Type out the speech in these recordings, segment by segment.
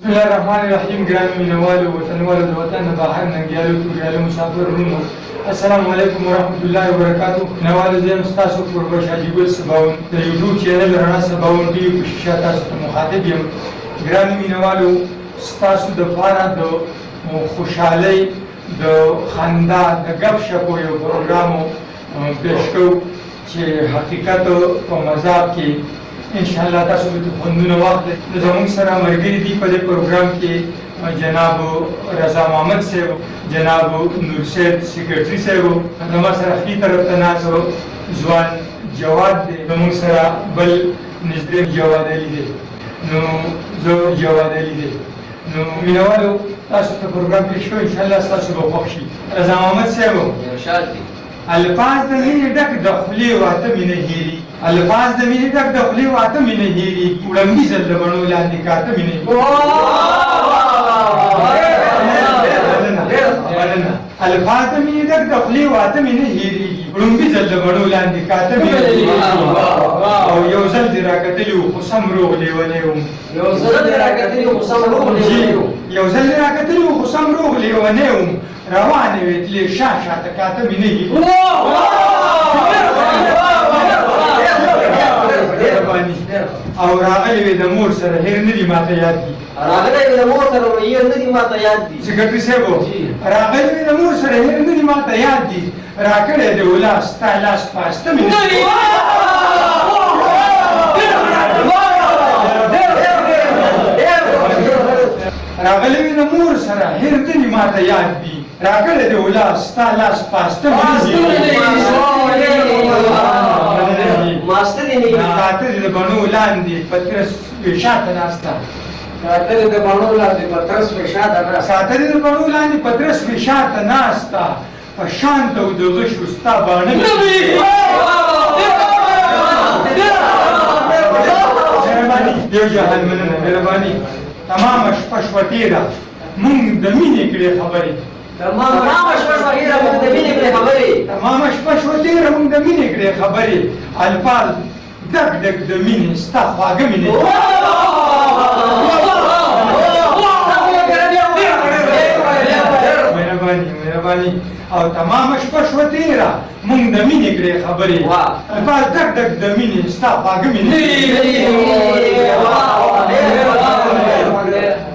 بسم الله الرحمن الرحیم. ګرانو مینوالو وطنوالو د وطن نه بهر ننګیالو توریالو مسافرونو السلام علیکم ورحمت الله وبرکاتو. نوالو زه یم ستاسو قربش حاجي ګل سباون د یوټیوب چینل رڼا سباون ټي وي په شیشه تاسو ته مخاطب یم. ګرانو مینوالو ستاسو دپاره د خوشحالۍ د خندا د ګپ شپو یو پروګرام پیش کوو چې حقیقت په مذاق کې انشاءالله تاسو به خوندونه واخلئ. نو زموږ سره ملګري دي په دې پروګرام کې جناب رضا محمد صاحب، جناب نور صاحب سیکرټري صاحب، زما سره ښي طرف ته ناست ځوان جواد دی، زموږ سره بل نږدې جواد علي دی. نو زه جواد علي دی. نو مینوالو تاسو ته پروګرام پیش کوو، انشاءالله ستاسو به خوښ شي. رضا محمد صاحب الفاظ د مینې ډک د خولې واته مې نه هېري، الفاظ د مینې ډک د خولې واته مې نه هېري، وړمبي ځل د بڼو لاندې کاته مې نه الفاظ د مینې ډک د خولې واته مې نه هېرېږي، وړمبي ځل د بڼو لاندې کاته مې نه هېرېږي. او یو ځل دې راکتلي وو خو سم روغ لیونی وم، یو ځل دې راکتلي وو خو سم روغ لیونی وم، یو ځل دې راکتلي وو خو سم روغ لیونی وم، روانې وې تلې شا شاته کاته مې نه هېرېږي. او راغلی وې د مور سره هېر نه دي ماته یاد دي، راغلی وې د مور سره هېر نه دي ماته یاد دي. سیکرټري صاحب راغلی وې د مور سره هېر نه دي ماته یاد دي، راکړی د ولاس ستا لاس پاسته مې راغلی وې د مور سره هېر نه دي ماته یاد دي، راکړی د ولاس ستا لاس پاسته مې کاته دې د بڼو لاندې پترس ویشاته ناسته، کاته دې د بڼو لاندې پترس ویشاته ناسته، کاته دې د بڼو لاندې پترس ویشاته ناسته، په شان د ودغه شو ستا باڼه مهرباني یو جهان مننه مهرباني. تمامه شپه شوه تېره مونږ د مینې کړې خبرې، تمامه شپه شوه تېره مونږ د مینې کړې خبرې، تمامه شپه شوه تېره مونږ د مینې کړې خبرې، الفاظ ډک ډک د مینې ستا خواږه مینې مهرباني مهرباني. او تمامه شپه شوه تېره مونږ د مینې کړې خبرې، الفاظ ډک ډک د مینې ستا خواږه مینې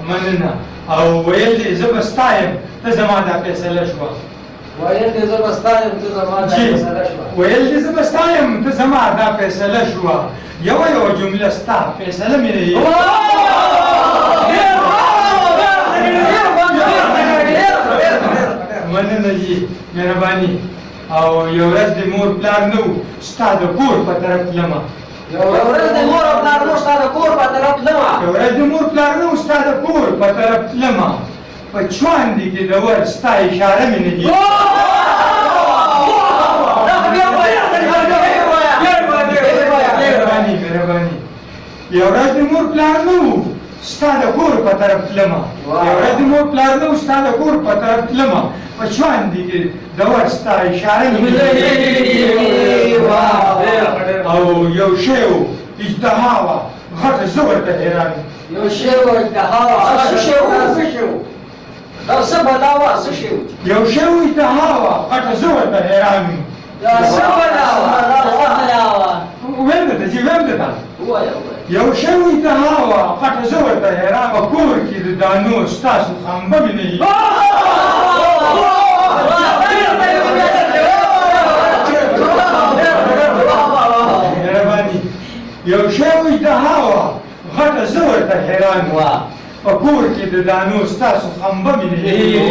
مننه. او ویل دې زه به ستا یم ته زما دا فیصله شوه، ویل دې زه به ستا یم ته زما دا فیصله شوه، ویل دې زه به ستا یم ته زما دا فیصله شوه، یوه یوه جمله ستا فیصله مې نه مننه جي مهرباني. او یو ورځ د مور پلار نه و ستا د کور په طرف تلمه، یو ورځ د مور پلار نه و ستا د کور په طرف تلمه، یو ورځ د مور پلار نه و ستا د کور په طرف تلمه، په چواندې کې د ور ستا اشاره مې نه دي مهرباني. یو ورځ د مور پلار نه و ستا د کور په طرف تلمه، یو ورځ د مور پلار نه و ستا د کور په طرف تلمه، په چواندې کې د ور ستا اشاره مې نه دي. او یو شی و اجتها وه غټه زه ورته حیران یم، یو شی و اجتها وه څه شی و دا څه بلا وه څه شی و یو شی و اجتها وه غټه زه ورته حیران یم، دا څه بلا وه ویم درته چې ویم درته ووایه یو شی و اجتها وه غټه زه ورته حیران په کور کې د دانو ستاسو خنبه مې نه وي. مهرباني. یو شی و اجتها وه غټه زه ورته حیران وه په کور کې د دانو ستاسو خنبه مې نه هېرېږي.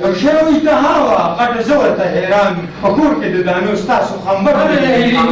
یو شی و اجتها وه غټه زه ورته حیران په کور کې د دانو ستاسو خنبه مې نه هېرېږي.